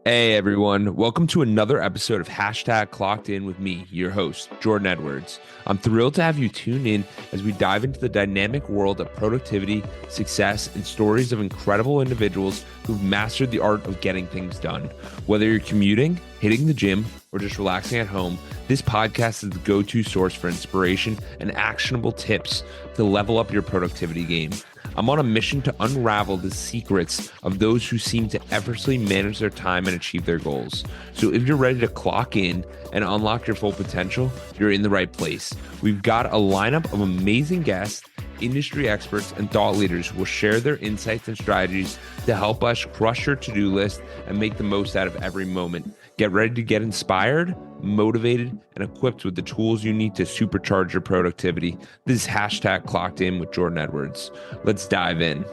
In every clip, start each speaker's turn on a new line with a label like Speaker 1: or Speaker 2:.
Speaker 1: Hey everyone, welcome to another episode of Clockedin with me, your host, Jordan Edwards. I'm thrilled to have you tune in as we dive into the dynamic world of productivity, success, and stories of incredible individuals who've mastered the art of getting things done. Whether you're commuting, hitting the gym, or just relaxing at home, this podcast is the go-to source for inspiration and actionable tips to level up your productivity game. I'm on a mission to unravel the secrets of those who seem to effortlessly manage their time and achieve their goals. So if you're ready to clock in and unlock your full potential, you're in the right place. We've got a lineup of amazing guests, industry experts, and thought leaders who will share their insights and strategies to help us crush your to-do list and make the most out of every moment. Get ready to get inspired, motivated, and equipped with the tools you need to supercharge your productivity. This is Clockedin with Jordan Edwards. Let's dive in.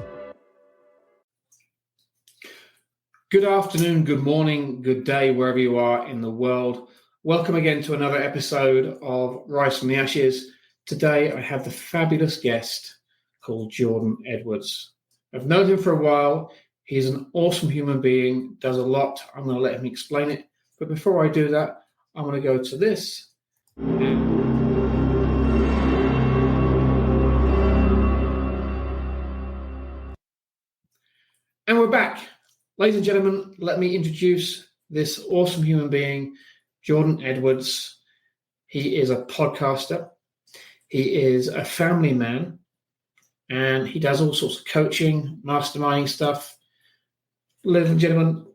Speaker 2: Good afternoon, good morning, good day, wherever you are in the world. Welcome again to another episode of Rise from the Ashes. Today, I have the fabulous guest called Jordan Edwards. I've known him for a while. He's an awesome human being, does a lot. I'm going to let him explain it. But before I do that, I'm going to go to this. And we're back. Ladies and gentlemen, let me introduce this awesome human being, Jordan Edwards. He is a podcaster. He is a family man. And he does all sorts of coaching, masterminding stuff. Ladies and gentlemen,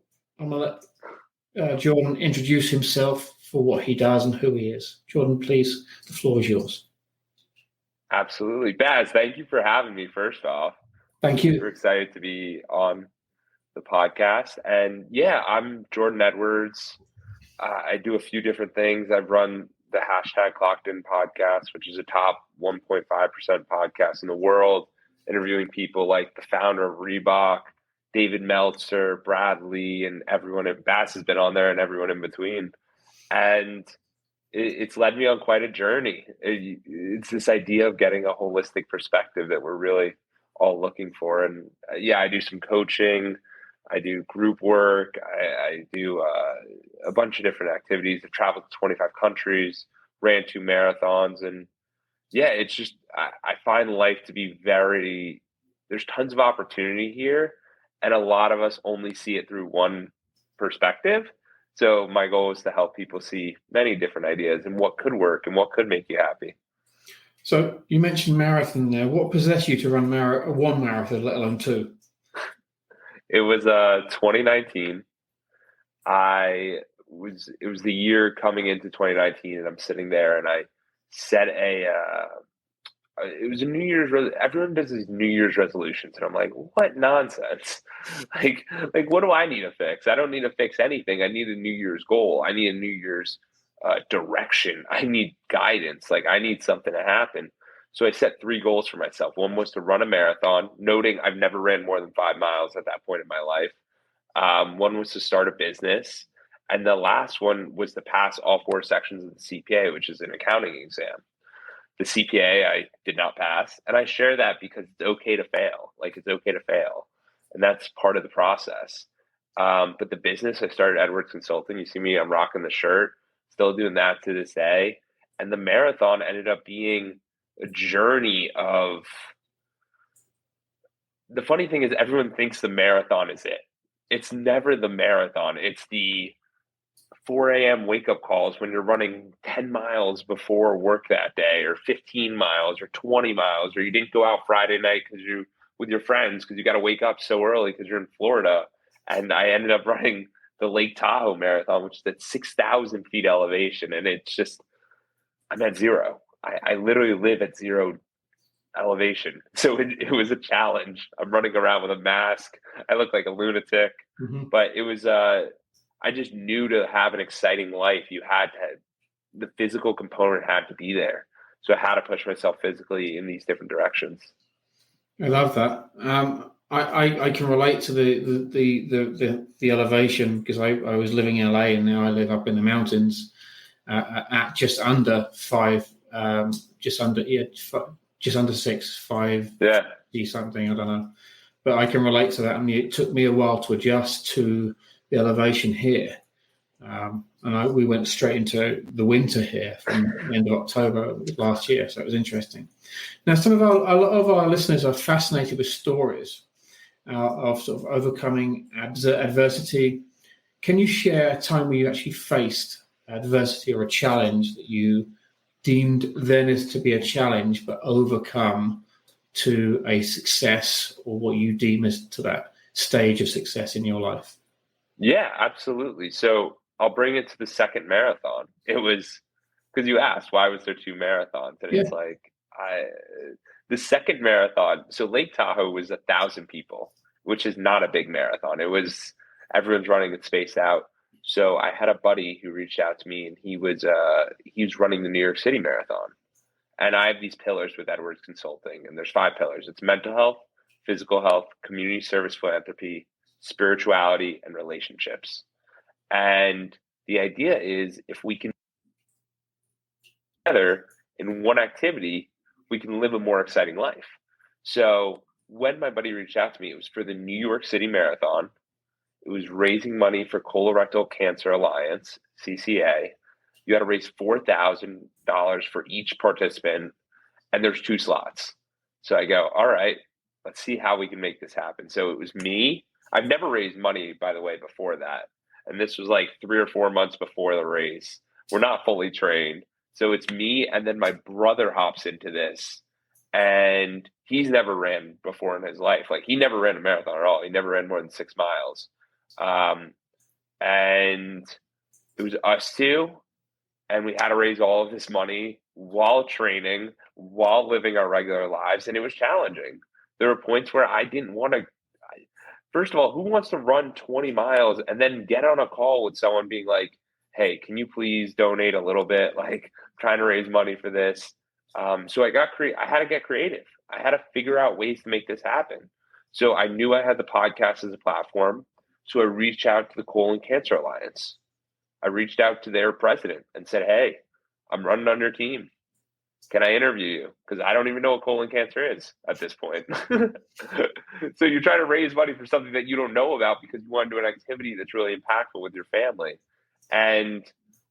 Speaker 2: I'm going to let Jordan introduce himself for what he does and who he is. Jordan, please, the floor is yours.
Speaker 3: Absolutely. Baz, thank you for having me, first off.
Speaker 2: Thank you.
Speaker 3: We're excited to be on the podcast. And yeah, I'm Jordan Edwards. I do a few different things. I've run the #Clockedin podcast, which is a top 1.5% podcast in the world, interviewing people like the founder of Reebok, David Meltzer, Bradley, and everyone. Bass has been on there and everyone in between. And it's led me on quite a journey. It's this idea of getting a holistic perspective that we're really all looking for. And yeah, I do some coaching. I do group work. I do a bunch of different activities. I've traveled to 25 countries, ran 2 marathons. And yeah, it's just, I find life to be there's tons of opportunity here. And a lot of us only see it through one perspective. So my goal is to help people see many different ideas and what could work and what could make you happy.
Speaker 2: So you mentioned marathon there. What possessed you to run one marathon, let alone 2?
Speaker 3: It was 2019. It was the year coming into 2019, and I'm sitting there, and I set it was a New Year's. Everyone does these New Year's resolutions, and I'm like, what nonsense! like what do I need to fix? I don't need to fix anything. I need a New Year's goal. I need a New Year's direction. I need guidance. Like I need something to happen. So I set 3 goals for myself. One was to run a marathon, noting I've never ran more than 5 miles at that point in my life. One was to start a business. And the last one was to pass all 4 sections of the CPA, which is an accounting exam. The CPA I did not pass. And I share that because it's okay to fail. Like it's okay to fail. And that's part of the process. But the business, I started Edwards Consulting. You see me, I'm rocking the shirt, still doing that to this day. And the marathon ended up being a journey of, the funny thing is everyone thinks the marathon is it. It's never the marathon. It's the 4 a.m. wake-up calls when you're running 10 miles before work that day, or 15 miles or 20 miles, or you didn't go out Friday night with your friends because you got to wake up so early because you're in Florida. And I ended up running the Lake Tahoe Marathon, which is at 6,000 feet elevation. And it's just, I'm at zero. I literally live at 0 elevation. So it was a challenge. I'm running around with a mask. I look like a lunatic, but it was, I just knew to have an exciting life, the physical component had to be there. So I had to push myself physically in these different directions.
Speaker 2: I love that. I can relate to the elevation because I was living in LA and now I live up in the mountains at just under 5, just under 6, 5, something, I don't know. But I can relate to that. I mean, it took me a while to adjust to the elevation here. We went straight into the winter here from the end of October last year, so it was interesting. Now, a lot of our listeners are fascinated with stories of sort of overcoming adversity. Can you share a time where you actually faced adversity or a challenge that you deemed then as to be a challenge, but overcome to a success, or what you deem as to that stage of success in your life?
Speaker 3: Yeah, absolutely. So I'll bring it to the second marathon. It was because you asked why was there two marathons, and it's like the second marathon. So Lake Tahoe was 1,000 people, which is not a big marathon. It was everyone's running it spaced out. So I had a buddy who reached out to me, and he was running the New York City Marathon, and I have these pillars with Edwards Consulting, and there's 5 pillars. It's mental health, physical health, community service, philanthropy, spirituality, and relationships. And the idea is if we can together in one activity, we can live a more exciting life. So when my buddy reached out to me, it was for the New York City Marathon. It was raising money for Colorectal Cancer Alliance, CCA. You had to raise $4,000 for each participant, and there's 2 slots. So I go, all right, let's see how we can make this happen. So it was me. I've never raised money, by the way, before that. And this was like 3 or 4 months before the race. We're not fully trained. So it's me, and then my brother hops into this, and he's never ran before in his life. Like, he never ran a marathon at all. He never ran more than 6 miles. And it was us 2, and we had to raise all of this money while training, while living our regular lives, and it was challenging. There were points where I didn't want to. First of all, who wants to run 20 miles and then get on a call with someone being like, hey, can you please donate a little bit? Like, I'm trying to raise money for this. So I had to get creative. I had to figure out ways to make this happen. So I knew I had the podcast as a platform. So I reached out to the Colon Cancer Alliance. I reached out to their president and said, hey, I'm running on your team. Can I interview you? Because I don't even know what colon cancer is at this point. So you're trying to raise money for something that you don't know about because you want to do an activity that's really impactful with your family. And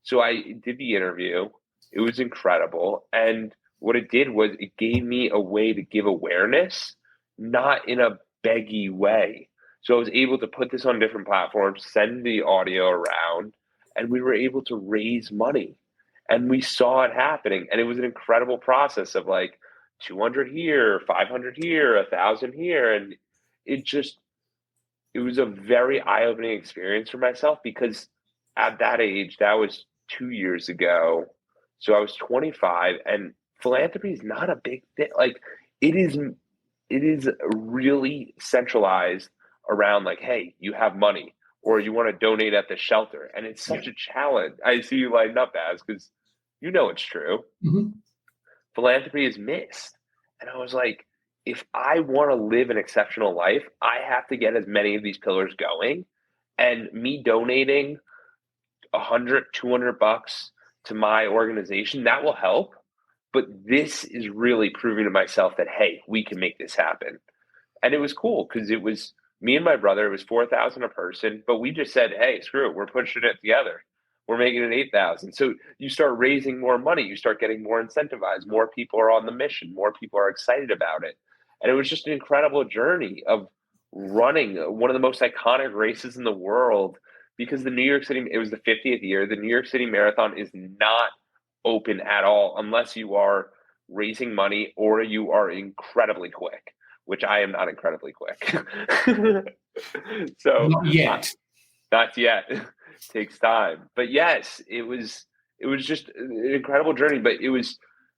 Speaker 3: so I did the interview. It was incredible. And what it did was it gave me a way to give awareness, not in a beggy way. So I was able to put this on different platforms, send the audio around, and we were able to raise money. And we saw it happening. And it was an incredible process of like 200 here, 500 here, 1,000 here. And it was a very eye-opening experience for myself, because at that age, that was 2 years ago. So I was 25, and philanthropy is not a big thing. Like, it is really centralized around like, hey, you have money, or you want to donate at the shelter. And it's such a challenge. I see you lighting up, as, because you know it's true.
Speaker 2: Mm-hmm.
Speaker 3: Philanthropy is missed. And I was like, if I want to live an exceptional life, I have to get as many of these pillars going. And me donating $100, $200 to my organization, that will help. But this is really proving to myself that, hey, we can make this happen. And it was cool because it was me and my brother. It was $4,000 a person, but we just said, hey, screw it. We're pushing it together. We're making it 8,000. So you start raising more money. You start getting more incentivized. More people are on the mission. More people are excited about it. And it was just an incredible journey of running one of the most iconic races in the world, because the New York City, it was the 50th year. The New York City Marathon is not open at all unless you are raising money or you are incredibly quick, which I am not incredibly quick. So
Speaker 2: not yet.
Speaker 3: Not yet. Takes time. But yes, it was just an incredible journey. But it was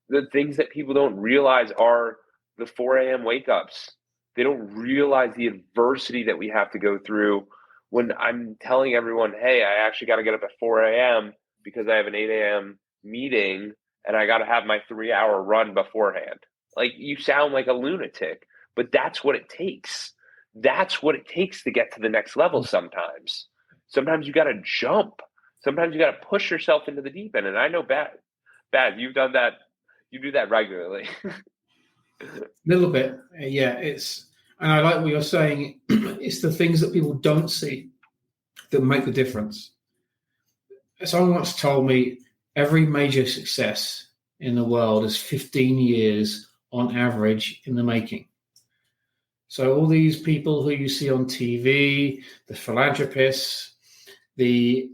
Speaker 3: the things that people don't realize are the 4 a.m. wake ups. They don't realize the adversity that we have to go through when I'm telling everyone, hey, I actually got to get up at 4 a.m. because I have an 8 a.m. meeting and I got to have my 3-hour run beforehand. Like, you sound like a lunatic, but that's what it takes. That's what it takes to get to the next level sometimes. Sometimes you got to jump. Sometimes you got to push yourself into the deep end. And I know, Bad, you've done that. You do that regularly.
Speaker 2: A little bit. Yeah, and I like what you're saying. It's the things that people don't see that make the difference. Someone once told me every major success in the world is 15 years on average in the making. So all these people who you see on TV, the philanthropists, the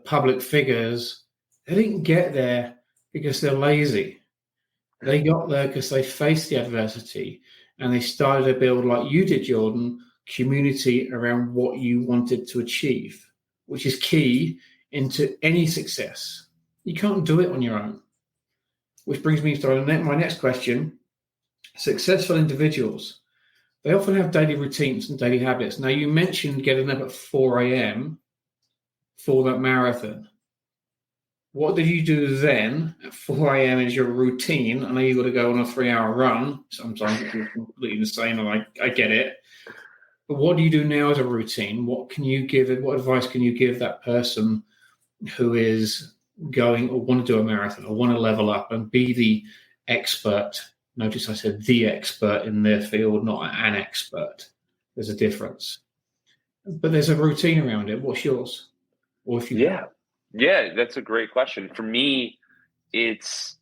Speaker 2: public figures, they didn't get there because they're lazy. They got there because they faced the adversity and they started to build, like you did, Jordan, community around what you wanted to achieve, which is key into any success. You can't do it on your own. Which brings me to my next question. Successful individuals, they often have daily routines and daily habits. Now, you mentioned getting up at 4 a.m. for that marathon. What did you do then at 4 a.m. is your routine? I know you've got to go on a 3-hour run. Sometimes it's completely insane, and I get it. But what do you do now as a routine? What advice can you give that person who is going or want to do a marathon or want to level up and be the expert? Notice I said the expert in their field, not an expert. There's a difference. But there's a routine around it. What's yours? Or if you
Speaker 3: Yeah, that's a great question. For me, it's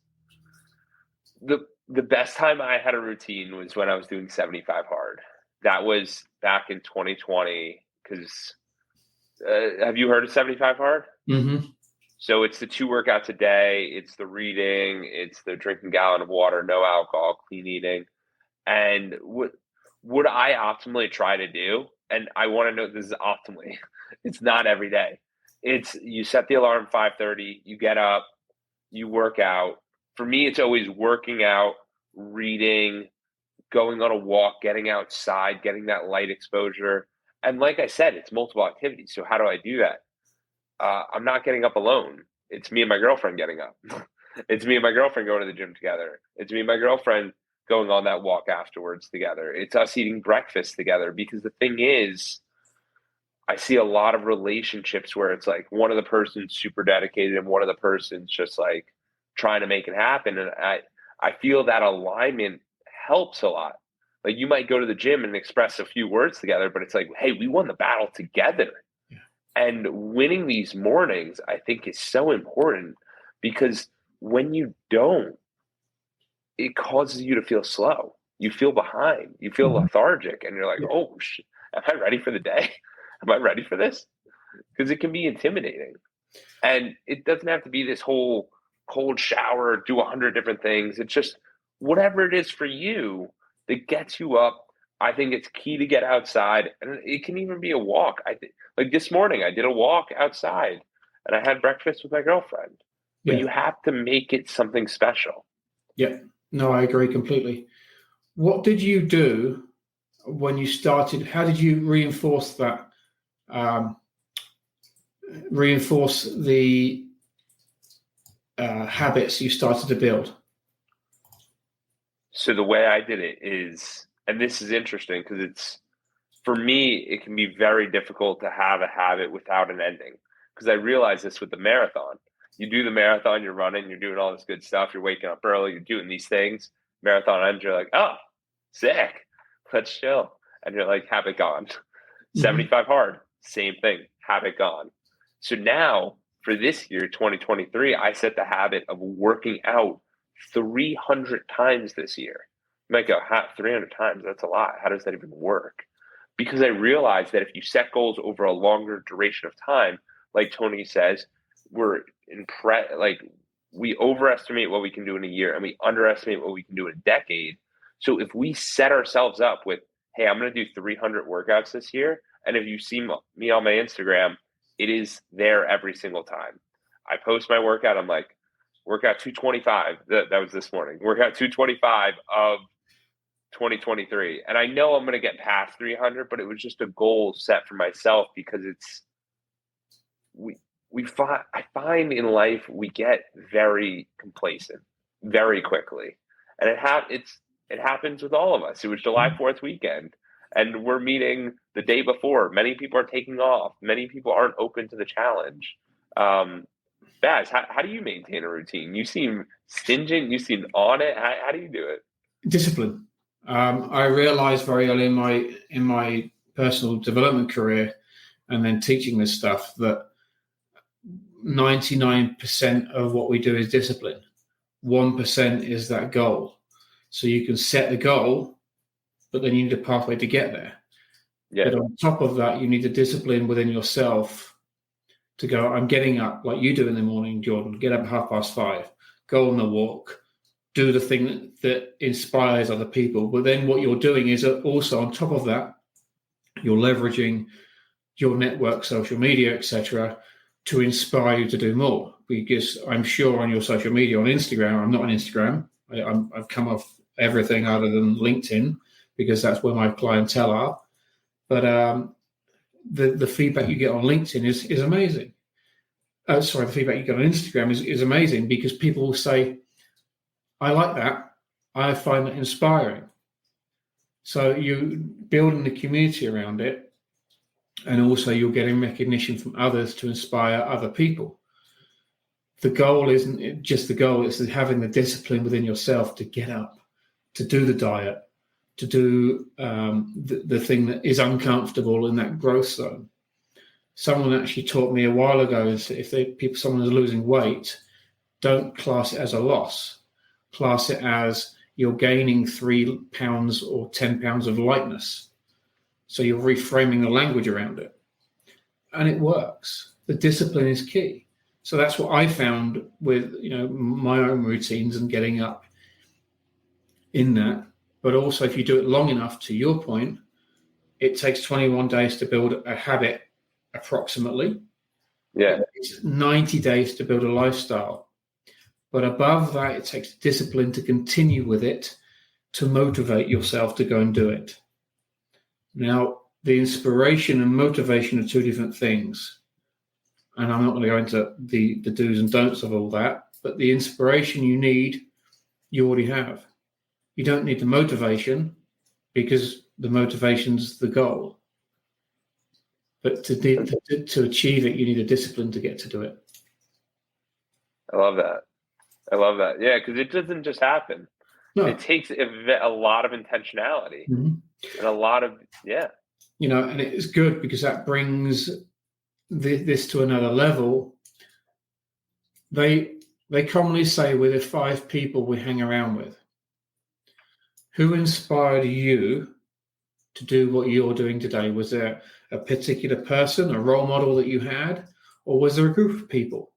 Speaker 3: the best time I had a routine was when I was doing 75 hard. That was back in 2020. Because have you heard of 75 hard?
Speaker 2: Mm-hmm.
Speaker 3: So it's the 2 workouts a day. It's the reading. It's the drinking a gallon of water, no alcohol, clean eating. And what I optimally try to do, and I want to know this is optimally, it's not every day. It's you set the alarm 5:30, you get up, you work out. For me, it's always working out, reading, going on a walk, getting outside, getting that light exposure. And like I said, it's multiple activities. So how do I do that? I'm not getting up alone. It's me and my girlfriend getting up. It's me and my girlfriend going to the gym together. It's me and my girlfriend going on that walk afterwards together. It's us eating breakfast together. Because the thing is, I see a lot of relationships where it's like one of the person's super dedicated and one of the person's just like trying to make it happen. And I feel that alignment helps a lot. Like you might go to the gym and express a few words together, but it's like, hey, we won the battle together. Yeah. And winning these mornings, I think, is so important because when you don't, it causes you to feel slow. You feel behind. You feel lethargic. And you're like, oh, shit, am I ready for the day? Am I ready for this? Because it can be intimidating. And it doesn't have to be this whole cold shower, do 100 different things. It's just whatever it is for you that gets you up. I think it's key to get outside. And it can even be a walk. Like this morning, I did a walk outside and I had breakfast with my girlfriend. But you have to make it something special.
Speaker 2: Yeah. No, I agree completely. What did you do when you started? How did you reinforce that? Reinforce the habits you started to build?
Speaker 3: So the way I did it is, and this is interesting because it's, for me, it can be very difficult to have a habit without an ending. Because I realized this with the marathon. You do the marathon, you're running, you're doing all this good stuff, you're waking up early, you're doing these things. Marathon ends, you're like, oh, sick, let's chill. And you're like, habit gone. 75 hard, same thing, habit gone. So now for this year, 2023, I set the habit of working out 300 times this year. You might go, 300 times, that's a lot. How does that even work? Because I realized that if you set goals over a longer duration of time, like Tony says, we overestimate what we can do in a year and we underestimate what we can do in a decade. So if we set ourselves up with, hey, I'm going to do 300 workouts this year. And if you see me on my Instagram, it is there every single time. I post my workout. I'm like, workout 225. That was this morning. Workout 225 of 2023. And I know I'm going to get past 300, but it was just a goal set for myself because I find in life we get very complacent very quickly. And it happens with all of us. It was July 4th weekend and we're meeting the day before. Many people are taking off. Many people aren't open to the challenge. Baz, how do you maintain a routine? You seem stingent. You seem on it. How do you do it?
Speaker 2: Discipline. I realized very early in my personal development career and then teaching this stuff, that 99% of what we do is discipline. 1% is that goal. So you can set the goal, but then you need a pathway to get there.
Speaker 3: Yeah.
Speaker 2: But on top of that, you need the discipline within yourself to go, I'm getting up like you do in the morning, Jordan, get up at 5:30, go on the walk, do the thing that inspires other people. But then what you're doing is also on top of that, you're leveraging your network, social media, etc., to inspire you to do more. Because I'm sure on your social media, on Instagram, I'm not on Instagram. I've come off everything other than LinkedIn because that's where my clientele are. But the feedback you get on LinkedIn is amazing. The feedback you get on Instagram is amazing because people will say, I like that. I find that inspiring. So you building the community around it, and also you're getting recognition from others to inspire other people. The goal isn't just the goal, it's having the discipline within yourself to get up, to do the diet, to do the thing that is uncomfortable in that growth zone. Someone actually taught me a while ago is if someone is losing weight, don't class it as a loss. Class it as you're gaining 3 pounds or 10 pounds of lightness. So you're reframing the language around it. And it works. The discipline is key. So that's what I found with my own routines and getting up in that. But also if you do it long enough, to your point, it takes 21 days to build a habit approximately.
Speaker 3: Yeah.
Speaker 2: It's 90 days to build a lifestyle. But above that, it takes discipline to continue with it, to motivate yourself to go and do it. Now, the inspiration and motivation are two different things. And I'm not going to go into the do's and don'ts of all that, but the inspiration you need, you already have. You don't need the motivation because the motivation's the goal. But to achieve it, you need a discipline to get to do it.
Speaker 3: I love that. Yeah, because it doesn't just happen. No. It takes a lot of intentionality and a lot of,
Speaker 2: and it's good because that brings this to another level. They commonly say we're the 5 people we hang around with. Who inspired you to do what you're doing today? Was there a particular person, a role model that you had, or was there a group of people?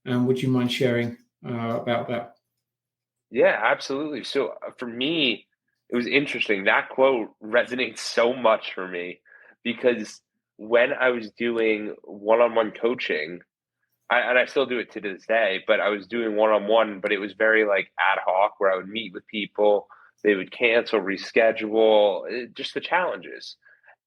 Speaker 2: And would you mind sharing about that?
Speaker 3: Yeah, absolutely. So for me, it was interesting. That quote resonates so much for me because when I was doing one-on-one coaching, and I still do it to this day, but I was doing one-on-one, but it was very like ad hoc where I would meet with people, they would cancel, reschedule, just the challenges.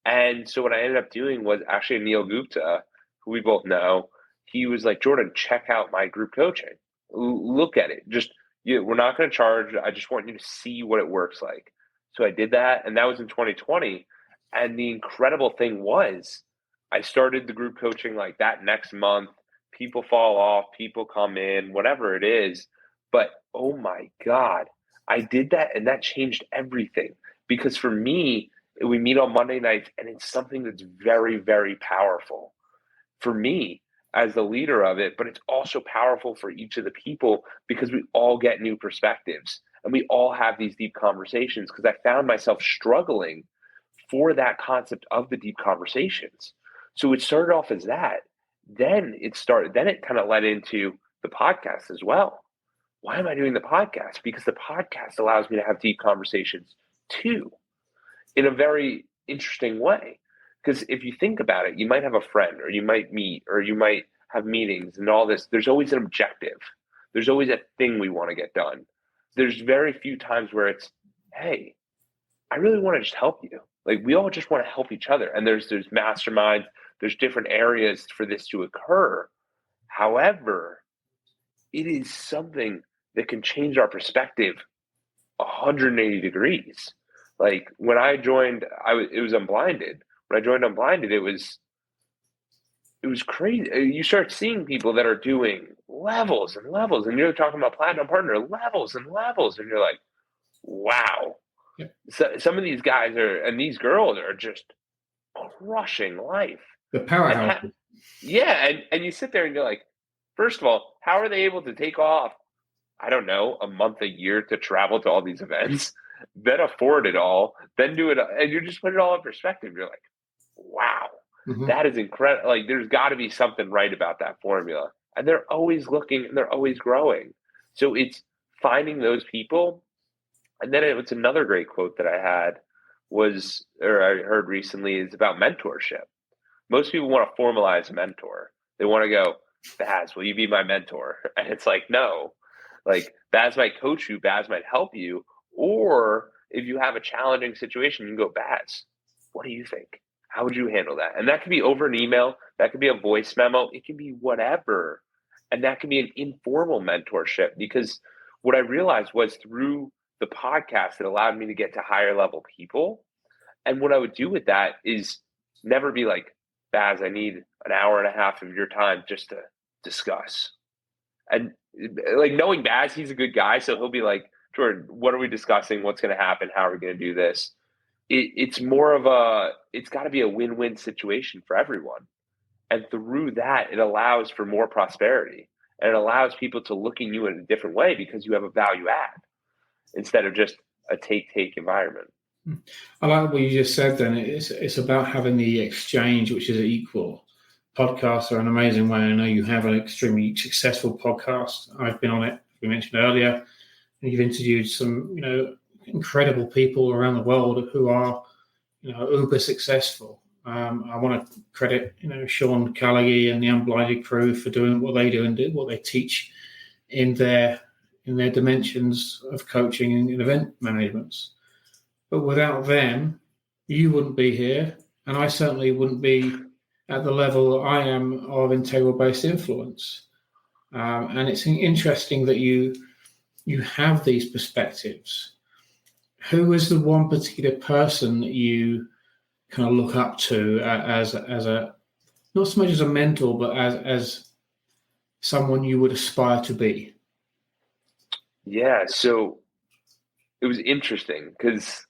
Speaker 3: And so what I ended up doing was actually Neil Gupta, who we both know, he was like, Jordan, check out my group coaching. Look at it. We're not going to charge. I just want you to see what it works like. So I did that, and that was in 2020. And the incredible thing was I started the group coaching like that next month. People fall off, people come in, whatever it is. But oh my God, I did that, and that changed everything. Because for me, we meet on Monday nights, and it's something that's very, very powerful for me as the leader of it, but it's also powerful for each of the people because we all get new perspectives and we all have these deep conversations, because I found myself struggling for that concept of the deep conversations. So it started off as that. Then it kind of led into the podcast as well. Why am I doing the podcast? Because the podcast allows me to have deep conversations too, in a very interesting way. Because if you think about it, you might have a friend, or you might meet, or you might have meetings and all this. There's always an objective. There's always a thing we want to get done. There's very few times where it's, hey, I really want to just help you. Like, we all just want to help each other. And there's masterminds, there's different areas for this to occur. However, it is something that can change our perspective 180 degrees. Like when I joined, it was Unblinded. When I joined Unblinded, it was crazy. You start seeing people that are doing levels and levels, and you're talking about platinum partner levels and levels, and you're like, wow. Yeah. So some of these guys and these girls are just crushing life.
Speaker 2: The powerhouse.
Speaker 3: And you sit there and you're like, first of all, how are they able to take off, I don't know, a month, a year to travel to all these events, then afford it all, then do it, and you just put it all in perspective. You're like, wow, that is incredible. Like, there's got to be something right about that formula. And they're always looking and they're always growing. So it's finding those people. And then it's another great quote that I had was, or I heard recently, is about mentorship. Most people want to formalize a mentor. They want to go, Baz, will you be my mentor? And it's like, no, like Baz might coach you, Baz might help you. Or if you have a challenging situation, you can go, Baz, what do you think? How would you handle that? And that could be over an email. That could be a voice memo. It can be whatever. And that can be an informal mentorship, because what I realized was through the podcast, it allowed me to get to higher level people. And what I would do with that is never be like, Baz, I need an hour and a half of your time just to discuss. And like, knowing Baz, he's a good guy. So he'll be like, Jordan, what are we discussing? What's going to happen? How are we going to do this? It's more of it's got to be a win-win situation for everyone. And through that, it allows for more prosperity, and it allows people to look at you in a different way because you have a value add instead of just a take environment.
Speaker 2: I like what you just said then. It's about having the exchange, which is equal. Podcasts are an amazing way. I know you have an extremely successful podcast. I've been on it, as we mentioned earlier, and you've interviewed some, incredible people around the world who are, uber successful. I want to credit, Sean Callaghy and the Unblinded crew for doing what they do and what they teach in their dimensions of coaching and event management. But without them, you wouldn't be here, and I certainly wouldn't be at the level I am of integral-based influence. And it's interesting that you have these perspectives. Who is the one particular person that you kind of look up to as a not so much as a mentor, but as someone you would aspire to be?
Speaker 3: Yeah, so it was interesting because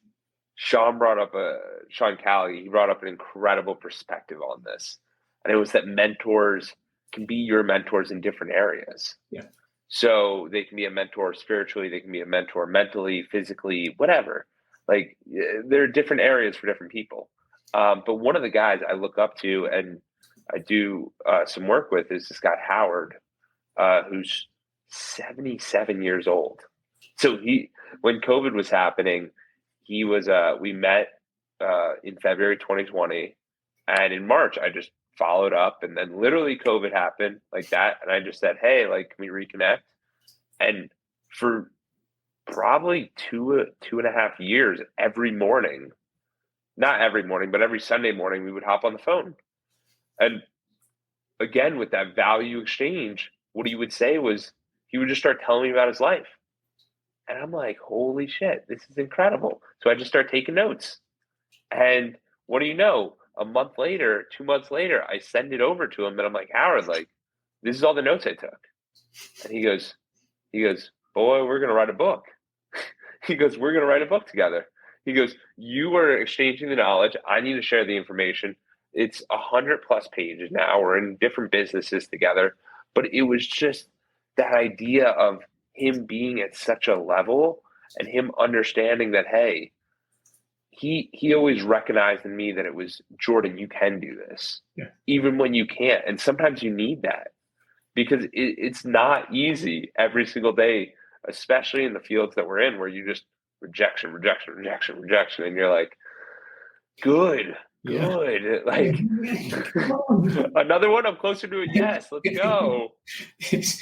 Speaker 3: Sean Callaghy, he brought up an incredible perspective on this. And it was that mentors can be your mentors in different areas.
Speaker 2: Yeah.
Speaker 3: So they can be a mentor spiritually, they can be a mentor mentally, physically, whatever. Like, there are different areas for different people. But one of the guys I look up to and I do some work with is this guy, Howard, who's 77 years old. So when COVID was happening, he was, we met in February 2020, and in March, I just followed up, and then literally COVID happened like that. And I just said, hey, like, can we reconnect? And for probably 2.5 years, every morning, not every morning, but every Sunday morning, we would hop on the phone. And again, with that value exchange, what he would say was he would just start telling me about his life. And I'm like, holy shit, this is incredible. So I just start taking notes. And what do you know? A month later, 2 months later, I send it over to him, and I'm like, Howard, like, this is all the notes I took. And he goes, boy, we're going to write a book. He goes, we're going to write a book together. He goes, you are exchanging the knowledge. I need to share the information. It's 100+ pages now. We're in different businesses together. But it was just that idea of him being at such a level and him understanding that, hey, he always recognized in me that it was, Jordan, you can do this, even when you can't. And sometimes you need that because it's not easy every single day, especially in the fields that we're in, where you just rejection. And you're like, good. Like, another one, I'm closer to it. Yes, let's go.
Speaker 2: It's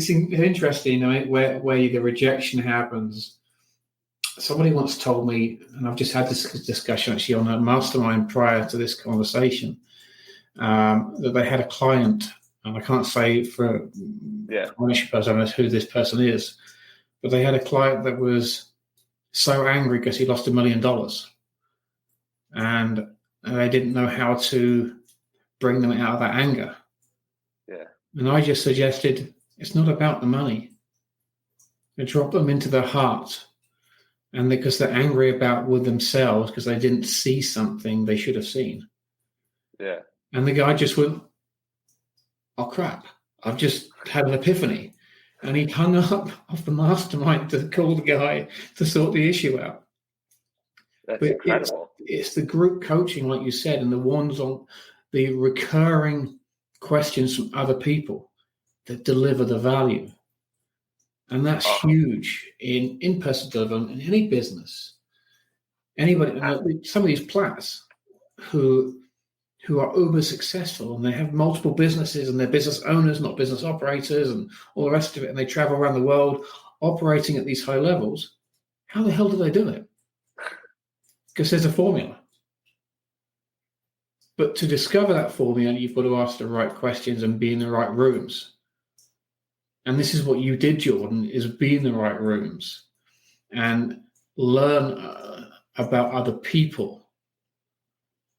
Speaker 2: interesting, where the rejection happens. Somebody once told me, and I've just had this discussion actually on a mastermind prior to this conversation, that they had a client, and I can't say for ownership person who this person is, but they had a client that was so angry because he lost $1 million, and they didn't know how to bring them out of that anger.
Speaker 3: Yeah.
Speaker 2: And I just suggested it's not about the money. You drop them into their heart. And because they're angry with themselves because they didn't see something they should have seen.
Speaker 3: Yeah.
Speaker 2: And the guy just went, oh, crap, I've just had an epiphany. And he hung up off the mastermind to call the guy to sort the issue out.
Speaker 3: That's
Speaker 2: But
Speaker 3: incredible.
Speaker 2: it's the group coaching, like you said, and the ones on the recurring questions from other people that deliver the value. And that's huge in in-person development in any business. Anybody, some of these plats who are uber successful and they have multiple businesses and they're business owners, not business operators, and all the rest of it, and they travel around the world operating at these high levels. How the hell do they do it? Because there's a formula. But to discover that formula, you've got to ask the right questions and be in the right rooms. And this is what you did, Jordan, is be in the right rooms and learn about other people.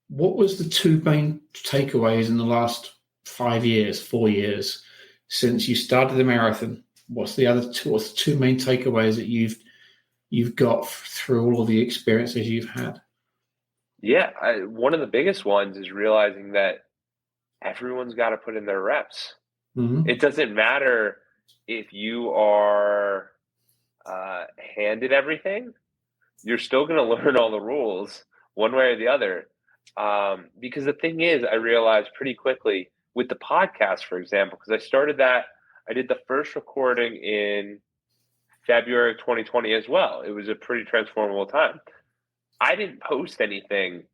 Speaker 2: What was the two main takeaways in the last 5 years, 4 years since you started the marathon? What's the other two? What's the two main takeaways that you've got through all of the experiences you've had?
Speaker 3: Yeah, one of the biggest ones is realizing that everyone's got to put in their reps.
Speaker 2: Mm-hmm.
Speaker 3: It doesn't matter if you are handed everything, you're still going to learn all the rules one way or the other. Because the thing is, I realized pretty quickly with the podcast, for example, because I started that, I did the first recording in February of 2020 as well. It was a pretty transformable time. I didn't post anything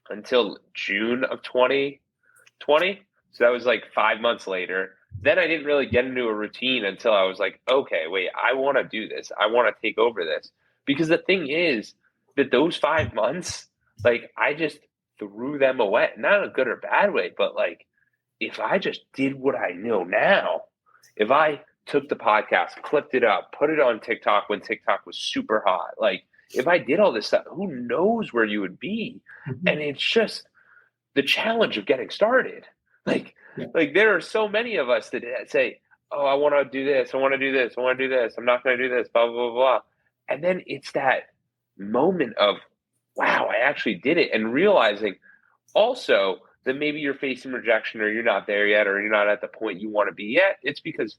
Speaker 3: until June of 2020. So that was like 5 months later. Then I didn't really get into a routine until I was like, okay, wait, I want to do this. I want to take over this. Because the thing is that those 5 months, like I just threw them away. Not in a good or bad way, but like if I just did what I know now, if I took the podcast, clipped it up, put it on TikTok when TikTok was super hot, like if I did all this stuff, who knows where you would be? Mm-hmm. And it's just the challenge of getting started. Like there are so many of us that say, oh, I want to do this. I want to do this. I want to do this. I'm not going to do this, blah, blah, blah, blah. And then it's that moment of, wow, I actually did it. And realizing also that maybe you're facing rejection or you're not there yet, or you're not at the point you want to be yet. It's because,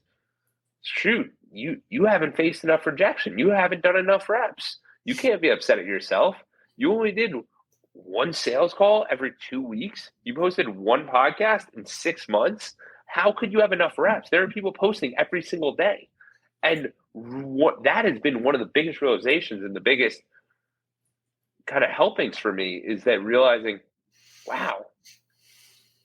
Speaker 3: shoot, you haven't faced enough rejection. You haven't done enough reps. You can't be upset at yourself. You only did one sales call every 2 weeks. You posted one podcast in 6 months. How could you have enough reps? There are people posting every single day. And what that has been one of the biggest realizations and the biggest kind of helpings for me is that realizing, wow,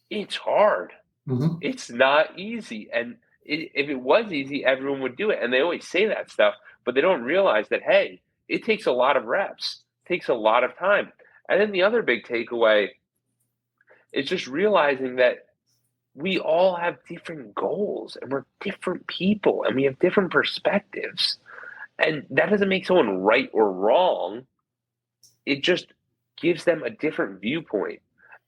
Speaker 3: it's hard. Mm-hmm. It's not easy. And if it was easy, everyone would do it. And they always say that stuff, but they don't realize that, hey, it takes a lot of reps. It takes a lot of time. And then the other big takeaway is just realizing that we all have different goals and we're different people and we have different perspectives. And that doesn't make someone right or wrong. It just gives them a different viewpoint.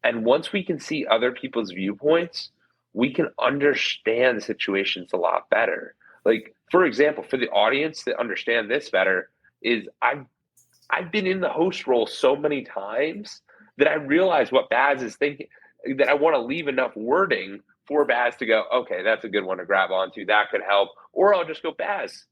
Speaker 3: And once we can see other people's viewpoints, we can understand situations a lot better. Like, for example, for the audience that understand this better, is I've been in the host role so many times that I realize what Baz is thinking, that I want to leave enough wording for Baz to go, okay, that's a good one to grab onto. That could help. Or I'll just go, Baz,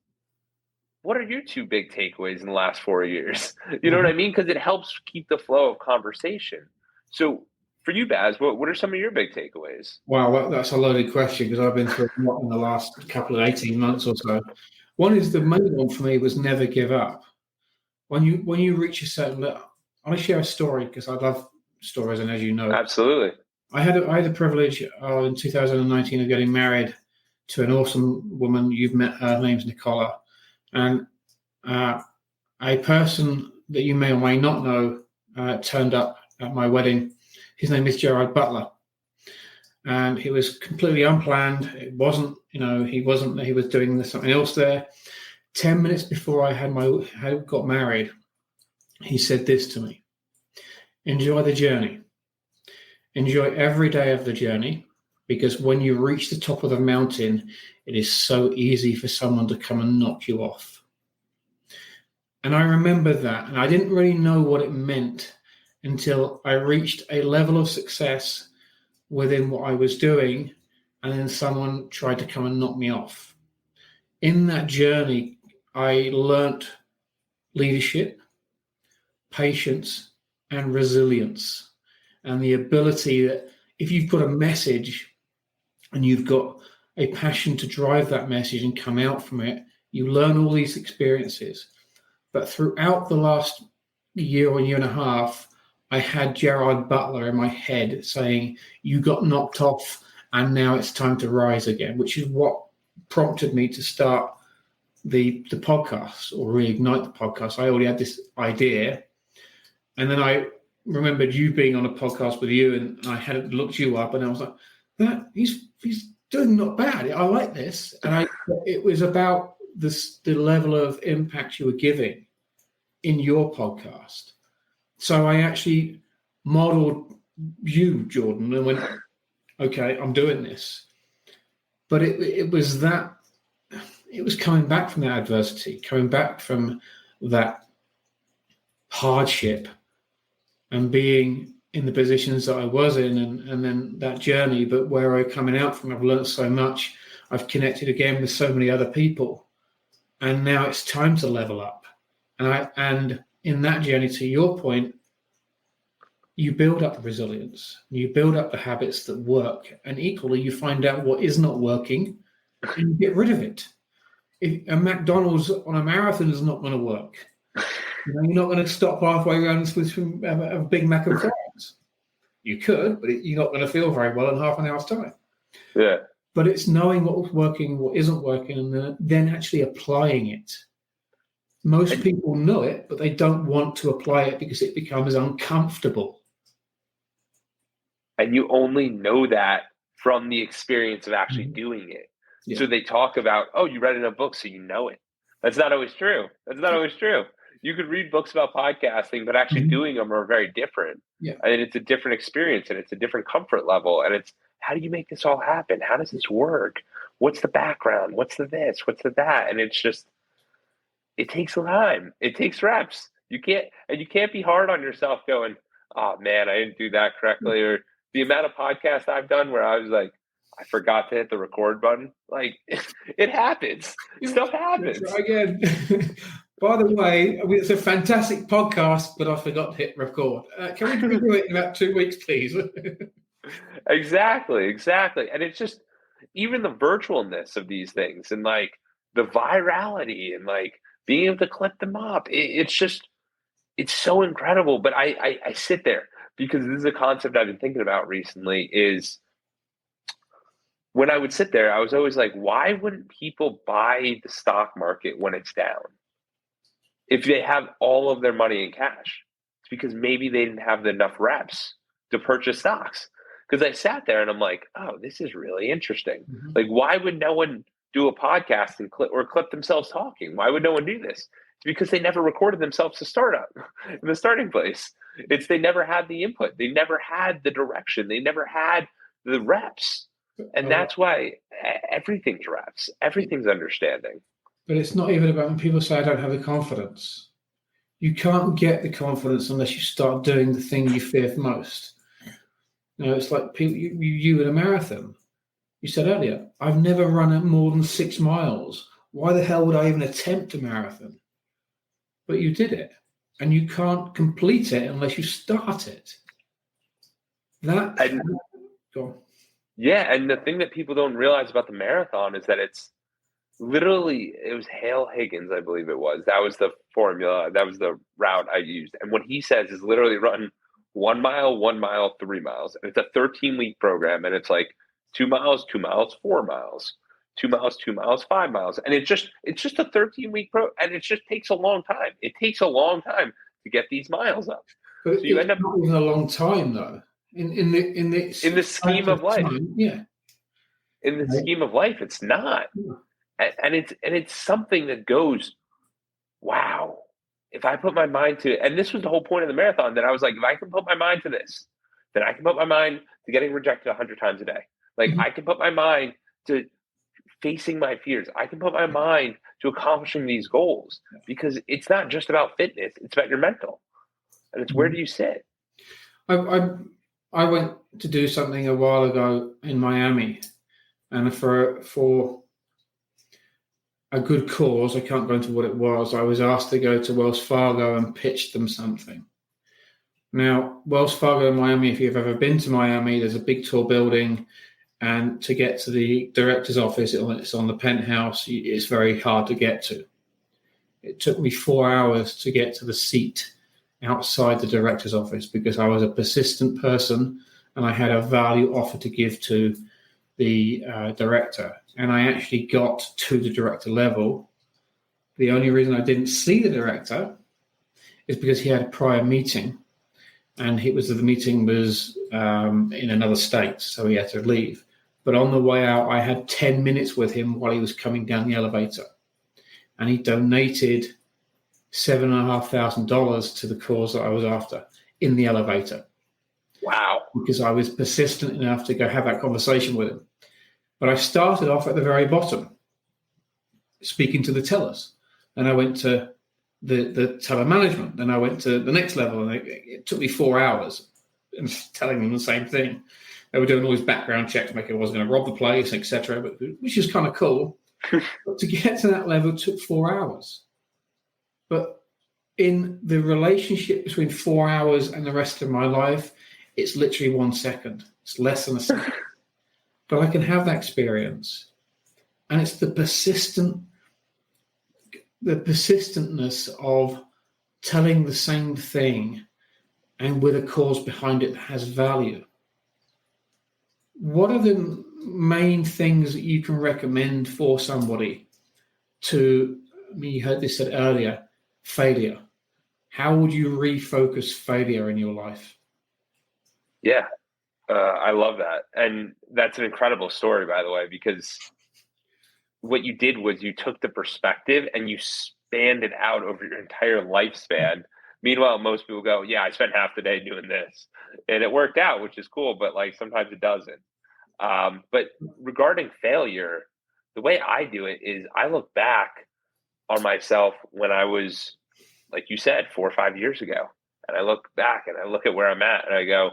Speaker 3: what are your two big takeaways in the last 4 years? You know what I mean? Because it helps keep the flow of conversation. So for you, Baz, what are some of your big takeaways?
Speaker 2: Wow, that's a loaded question because I've been through a lot in the last couple of 18 months or so. One is the main one for me was never give up. When you reach a certain level, I want to share a story because I love stories, and as you know,
Speaker 3: absolutely,
Speaker 2: I had the privilege in 2019 of getting married to an awesome woman. You've met her. Her name's Nicola, and a person that you may or may not know turned up at my wedding. His name is Gerard Butler, and he was completely unplanned. It wasn't, he was doing something else there. 10 minutes before I got married, he said this to me: enjoy the journey. Enjoy every day of the journey, because when you reach the top of the mountain, it is so easy for someone to come and knock you off. And I remember that, and I didn't really know what it meant until I reached a level of success within what I was doing, and then someone tried to come and knock me off. In that journey, I learnt leadership, patience, and resilience, and the ability that if you've got a message and you've got a passion to drive that message and come out from it, you learn all these experiences. But throughout the last year or year and a half, I had Gerard Butler in my head saying, you got knocked off and now it's time to rise again, which is what prompted me to start the podcast or reignite the podcast. I already had this idea. And then I remembered you being on a podcast with you, and I had looked you up and I was like, he's doing not bad. I like this. And it was about the level of impact you were giving in your podcast. So I actually modeled you, Jordan, and went, okay, I'm doing this. But it was coming back from that adversity, coming back from that hardship and being in the positions that I was in, and then that journey, but where I'm coming out from, I've learned so much. I've connected again with so many other people, and now it's time to level up. And in that journey, to your point, you build up the resilience, you build up the habits that work, and equally you find out what is not working and you get rid of it. If a McDonald's on a marathon is not going to work, you're not going to stop halfway around and switch from a Big Mac and fries. You could, but you're not going to feel very well in half an hour's time.
Speaker 3: Yeah.
Speaker 2: But it's knowing what's working, what isn't working, and then actually applying it. Most people know it, but they don't want to apply it because it becomes uncomfortable.
Speaker 3: And you only know that from the experience of actually doing it. Yeah. So they talk about, oh, you read it in a book, so you know it. That's not always true. You could read books about podcasting, but actually doing them are very different.
Speaker 2: Yeah.
Speaker 3: And it's a different experience, and it's a different comfort level. And it's, how do you make this all happen? How does this work? What's the background? What's the this? What's the that? And it's just, it takes time. It takes reps. You can't be hard on yourself going, oh man, I didn't do that correctly. Or the amount of podcasts I've done where I was like, I forgot to hit the record button. Like, it happens. Stuff happens.
Speaker 2: Try again. By the way, it's a fantastic podcast, but I forgot to hit record. Can we do it in about 2 weeks, please?
Speaker 3: Exactly. And it's just, even the virtualness of these things and like the virality and like being able to clip them up. It's so incredible. But I sit there because this is a concept I've been thinking about recently is when I would sit there, I was always like, why wouldn't people buy the stock market when it's down? If they have all of their money in cash, it's because maybe they didn't have enough reps to purchase stocks. Because I sat there and I'm like, oh, this is really interesting. Mm-hmm. Like, why would no one do a podcast and clip themselves talking? Why would no one do this? It's because they never recorded themselves to start up in the starting place. It's they never had the input. They never had the direction. They never had the reps. And that's why everything's reps. Everything's understanding.
Speaker 2: But it's not even about when people say, I don't have the confidence. You can't get the confidence unless you start doing the thing you fear most. It's like people, you in a marathon. You said earlier, I've never run more than 6 miles. Why the hell would I even attempt a marathon? But you did it. And you can't complete it unless you start it. Go on.
Speaker 3: Yeah, and the thing that people don't realize about the marathon is that it's literally, it was Hale Higgins, I believe it was. That was the formula. That was the route I used. And what he says is literally run 1 mile, 1 mile, 3 miles. And it's a 13-week program. And it's like 2 miles, 2 miles, 4 miles, 2 miles, 2 miles, 5 miles. And it's just a 13-week and it just takes a long time. It takes a long time to get these miles up.
Speaker 2: But so you end up not even a long time though. In the
Speaker 3: scheme of life.
Speaker 2: Time, yeah.
Speaker 3: In the scheme of life, it's not. Yeah. And it's something that goes, wow. If I put my mind to, and this was the whole point of the marathon, that I was like, if I can put my mind to this, then I can put my mind to getting rejected 100 times a day. Like I can put my mind to facing my fears. I can put my mind to accomplishing these goals because it's not just about fitness. It's about your mental. And it's where do you sit?
Speaker 2: I went to do something a while ago in Miami, and for a good cause, I can't go into what it was. I was asked to go to Wells Fargo and pitch them something. Now, Wells Fargo in Miami, if you've ever been to Miami, there's a big tall building, and to get to the director's office, it's on the penthouse. It's very hard to get to. It took me 4 hours to get to the seat outside the director's office because I was a persistent person and I had a value offer to give to the director. And I actually got to the director level. The only reason I didn't see the director is because he had a prior meeting, and the meeting was in another state, so he had to leave. But on the way out, I had 10 minutes with him while he was coming down the elevator, and he donated $7,500 to the cause that I was after in the elevator.
Speaker 3: Wow.
Speaker 2: Because I was persistent enough to go have that conversation with him. But I started off at the very bottom, speaking to the tellers. Then I went to the teller management. Then I went to the next level, and it took me 4 hours and telling them the same thing. They were doing all these background checks, making I wasn't going to rob the place, etc., which is kind of cool. But to get to that level took 4 hours. But in the relationship between 4 hours and the rest of my life, it's literally 1 second. It's less than a second. But I can have that experience. And it's the persistentness of telling the same thing and with a cause behind it that has value. What are the main things that you can recommend for somebody you heard this said earlier, failure? How would you refocus failure in your life?
Speaker 3: Yeah, I love that. And that's an incredible story, by the way, because what you did was you took the perspective and you spanned it out over your entire lifespan. Meanwhile, most people go, yeah, I spent half the day doing this. And it worked out, which is cool, but like sometimes it doesn't. But regarding failure, the way I do it is I look back on myself when I was, like you said, 4 or 5 years ago. And I look back and I look at where I'm at and I go,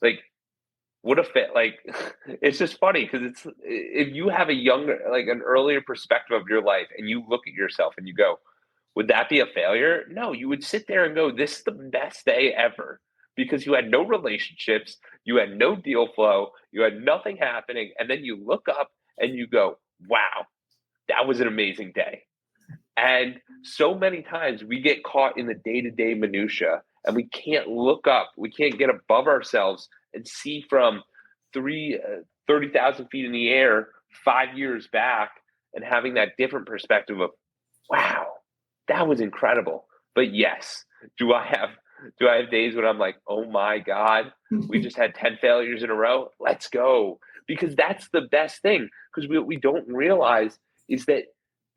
Speaker 3: like, what if it, like, it's just funny because it's, if you have a younger, like an earlier perspective of your life and you look at yourself and you go, would that be a failure? No, you would sit there and go, this is the best day ever because you had no relationships, you had no deal flow, you had nothing happening. And then you look up and you go, wow, that was an amazing day. And so many times we get caught in the day-to-day minutia and we can't look up, we can't get above ourselves and see from 30,000 feet in the air 5 years back and having that different perspective of, wow, that was incredible. But yes, do I have days when I'm like, oh my God, we just had 10 failures in a row? Let's go. Because that's the best thing. Because what we don't realize is that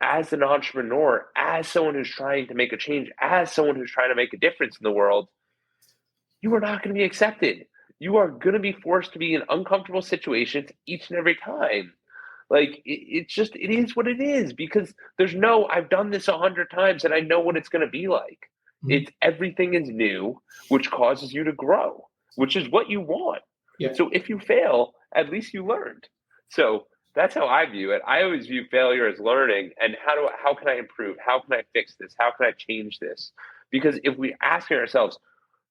Speaker 3: as an entrepreneur, as someone who's trying to make a change, as someone who's trying to make a difference in the world, you are not going to be accepted. You are going to be forced to be in uncomfortable situations each and every time. Like it is what it is because there's no, I've done this 100 times and I know what it's going to be like. It's everything is new, which causes you to grow, which is what you want.
Speaker 2: Yeah.
Speaker 3: So if you fail, at least you learned. So that's how I view it. I always view failure as learning and how can I improve? How can I fix this? How can I change this? Because if we ask ourselves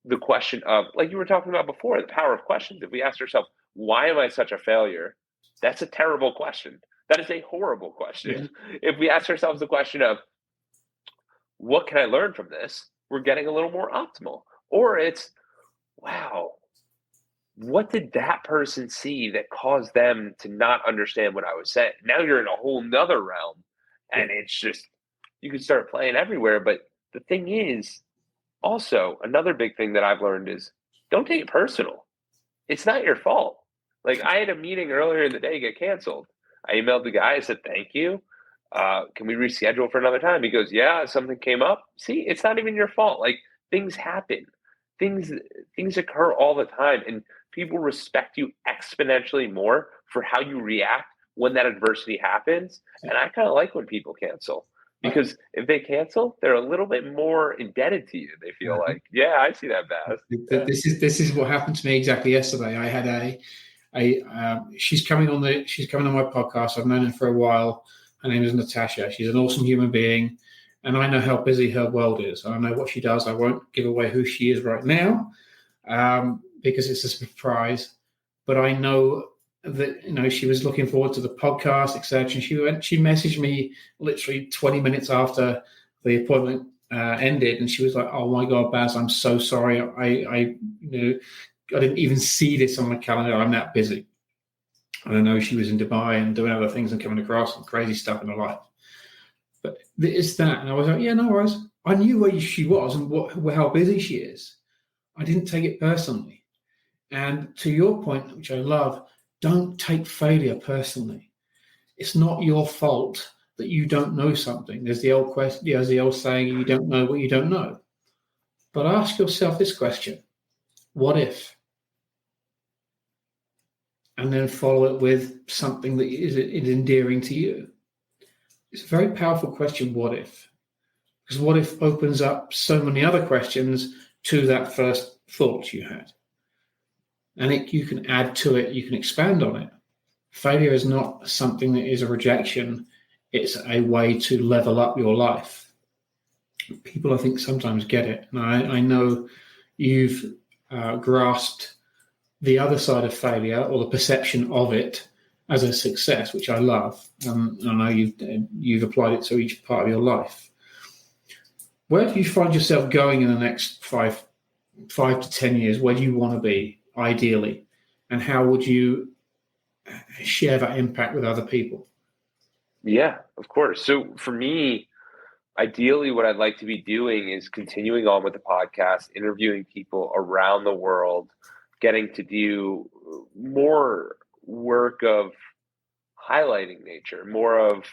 Speaker 3: the question of, like you were talking about before, the power of questions, if we ask ourselves, why am I such a failure? That's a terrible question. That is a horrible question. Yeah. If we ask ourselves the question of, what can I learn from this? We're getting a little more optimal. Or it's, wow, what did that person see that caused them to not understand what I was saying? Now you're in a whole nother realm. And it's just, you can start playing everywhere. But the thing is, also, another big thing that I've learned is don't take it personal. It's not your fault. Like I had a meeting earlier in the day get canceled. I emailed the guy. I said, thank you. Can we reschedule for another time? He goes, yeah, something came up. See, it's not even your fault. Like things happen. Things occur all the time. And people respect you exponentially more for how you react when that adversity happens. And I kind of like when people cancel because if they cancel, they're a little bit more indebted to you. They feel like, yeah, I see that, Baz. Yeah.
Speaker 2: This is what happened to me exactly yesterday. I had she's coming on my podcast. I've known her for a while. Her name is Natasha. She's an awesome human being, and I know how busy her world is. I know what she does. I won't give away who she is right now, because it's a surprise. But I know that she was looking forward to the podcast, etc. And she messaged me literally 20 minutes after the appointment ended, and she was like, "Oh my God, Baz, I'm so sorry. I didn't even see this on my calendar. I'm that busy." And I know she was in Dubai and doing other things and coming across some crazy stuff in her life. But it's that, and I was like, "Yeah, no worries." I knew where she was and how busy she is. I didn't take it personally. And to your point, which I love, don't take failure personally. It's not your fault that you don't know something. There's the old question, there's the old saying, you don't know what you don't know. But ask yourself this question: what if? And then follow it with something that is endearing to you. It's a very powerful question, what if? Because what if opens up so many other questions to that first thought you had. And you can add to it, you can expand on it. Failure is not something that is a rejection. It's a way to level up your life. People, I think, sometimes get it. And I know you've grasped the other side of failure, or the perception of it, as a success, which I love. I know you've applied it to each part of your life. Where do you find yourself going in the next 5 to 10 years? Where do you want to be, ideally? And how would you share that impact with other people?
Speaker 3: Yeah, of course. So for me, ideally, what I'd like to be doing is continuing on with the podcast, interviewing people around the world, getting to do more work of highlighting nature, more of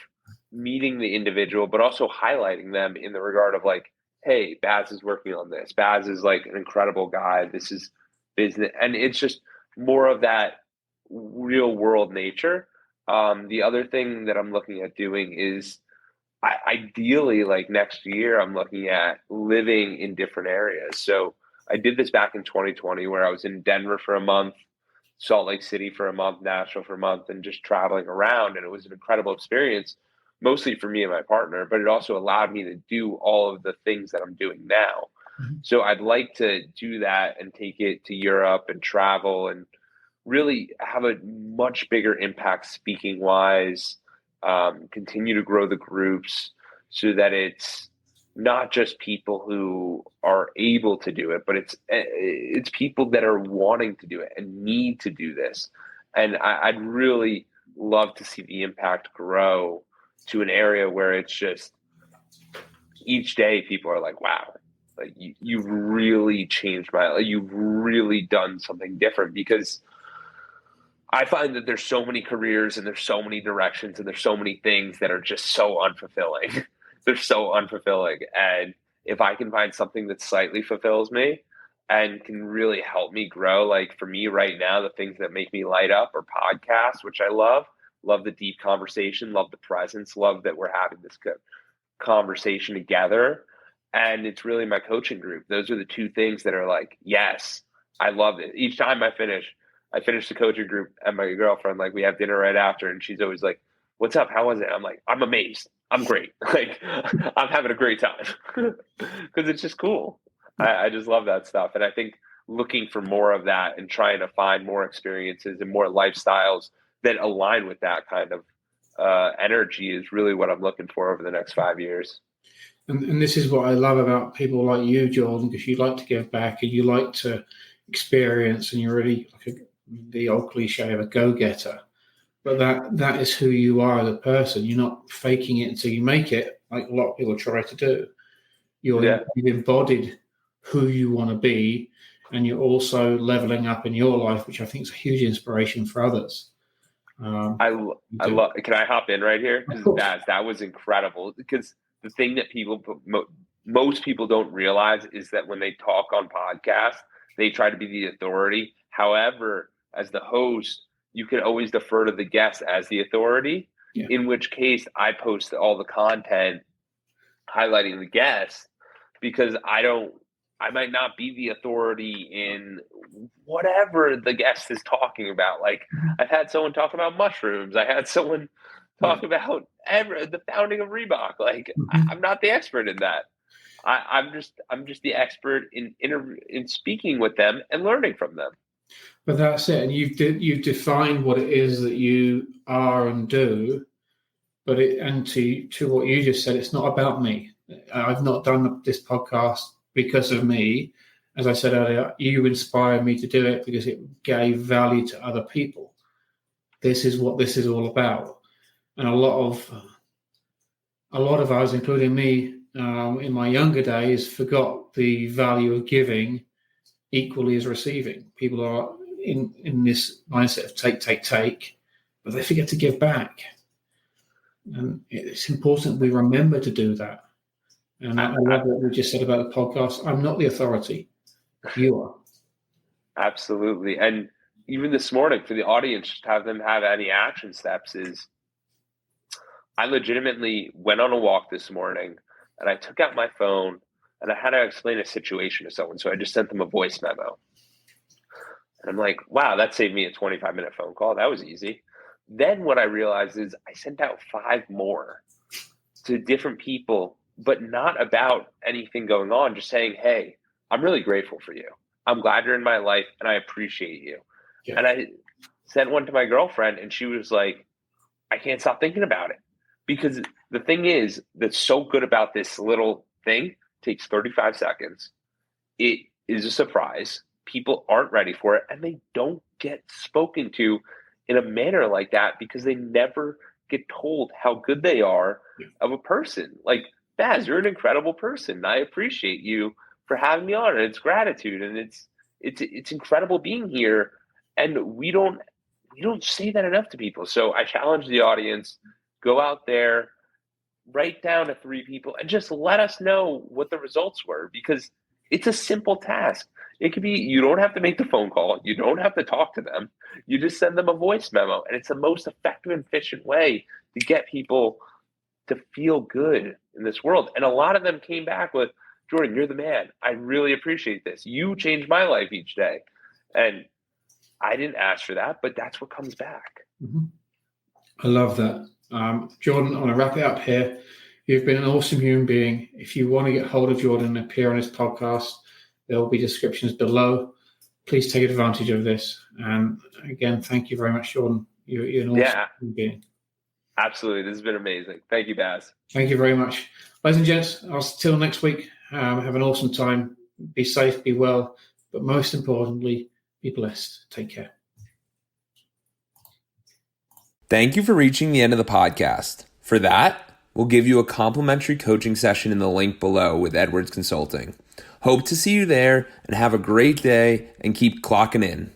Speaker 3: meeting the individual, but also highlighting them in the regard of like, hey, Baz is working on this. Baz is like an incredible guy. This is business. And it's just more of that real world nature. The other thing that I'm looking at doing is ideally, like next year, I'm looking at living in different areas. So I did this back in 2020 where I was in Denver for a month, Salt Lake City for a month, Nashville for a month, and just traveling around. And it was an incredible experience, mostly for me and my partner, but it also allowed me to do all of the things that I'm doing now. Mm-hmm. So I'd like to do that and take it to Europe and travel and really have a much bigger impact speaking wise, continue to grow the groups so that it's not just people who are able to do it, but it's people that are wanting to do it and need to do this. And I'd really love to see the impact grow to an area where it's just each day people are like, wow, like you've really changed my life. You've really done something different, because I find that there's so many careers and there's so many directions and there's so many things that are just so unfulfilling. They're so unfulfilling. And if I can find something that slightly fulfills me and can really help me grow, like for me right now, the things that make me light up are podcasts, which I love the deep conversation, love the presence, love that we're having this conversation together. And it's really my coaching group. Those are the two things that are like, yes, I love it. Each time I finish the coaching group, and my girlfriend, like, we have dinner right after, and she's always like, what's up? How was it? I'm like, I'm amazed. I'm great. Like, I'm having a great time because it's just cool. I just love that stuff. And I think looking for more of that and trying to find more experiences and more lifestyles that align with that kind of energy is really what I'm looking for over the next 5 years.
Speaker 2: And this is what I love about people like you, Jordan, because you like to give back and you like to experience, and you're really like the old cliche of a go-getter. But that is who you are as a person. You're not faking it until you make it, like a lot of people try to do. You've embodied who you want to be, and you're also leveling up in your life, which I think is a huge inspiration for others.
Speaker 3: I love. Can I hop in right here? Because that was incredible. Because the thing that most people don't realize is that when they talk on podcasts, they try to be the authority. However, as the host, you can always defer to the guest as the authority, in which case I post all the content highlighting the guest, because I might not be the authority in whatever the guest is talking about. Like, I've had someone talk about mushrooms. I had someone talk about the founding of Reebok. Like, I'm not the expert in that. I'm just the expert in speaking with them and learning from them.
Speaker 2: But that's it, and you've defined what it is that you are and do. But to what you just said, it's not about me. I've not done this podcast because of me. As I said earlier, you inspired me to do it because it gave value to other people. This is what this is all about. And a lot of us, including me, in my younger days, forgot the value of giving equally as receiving. People are in this mindset of take, but they forget to give back. And it's important we remember to do that. And I love what we just said about the podcast. I'm not the authority. You are.
Speaker 3: Absolutely. And even this morning, for the audience, just have them have any action steps is, I legitimately went on a walk this morning and I took out my phone and I had to explain a situation to someone. So I just sent them a voice memo. And I'm like, wow, that saved me a 25-minute phone call. That was easy. Then what I realized is I sent out 5 more to different people, but not about anything going on, just saying, hey, I'm really grateful for you. I'm glad you're in my life and I appreciate you. Yeah. And I sent one to my girlfriend and she was like, I can't stop thinking about it. Because the thing is that's so good about this little thing, takes 35 seconds. It is a surprise. People aren't ready for it and they don't get spoken to in a manner like that because they never get told how good they are of a person. Like, Baz, you're an incredible person. I appreciate you for having me on, and it's gratitude, and it's incredible being here. And we don't say that enough to people. So I challenge the audience, go out there, write down to 3 people, and just let us know what the results were, because it's a simple task. It could be, you don't have to make the phone call. You don't have to talk to them. You just send them a voice memo. And it's the most effective and efficient way to get people to feel good in this world. And a lot of them came back with, Jordan, you're the man. I really appreciate this. You changed my life each day. And I didn't ask for that, but that's what comes back.
Speaker 2: Mm-hmm. I love that. Jordan, I want to wrap it up here. You've been an awesome human being. If you want to get hold of Jordan and appear on his podcast, there will be descriptions below. Please take advantage of this. And again, thank you very much, Jordan. You're an awesome human being.
Speaker 3: Absolutely. This has been amazing. Thank you, Baz.
Speaker 2: Thank you very much. Ladies and gents, till next week. Have an awesome time. Be safe, be well, but most importantly, be blessed. Take care.
Speaker 1: Thank you for reaching the end of the podcast. For that, we'll give you a complimentary coaching session in the link below with Edwards Consulting. Hope to see you there and have a great day and keep clocking in.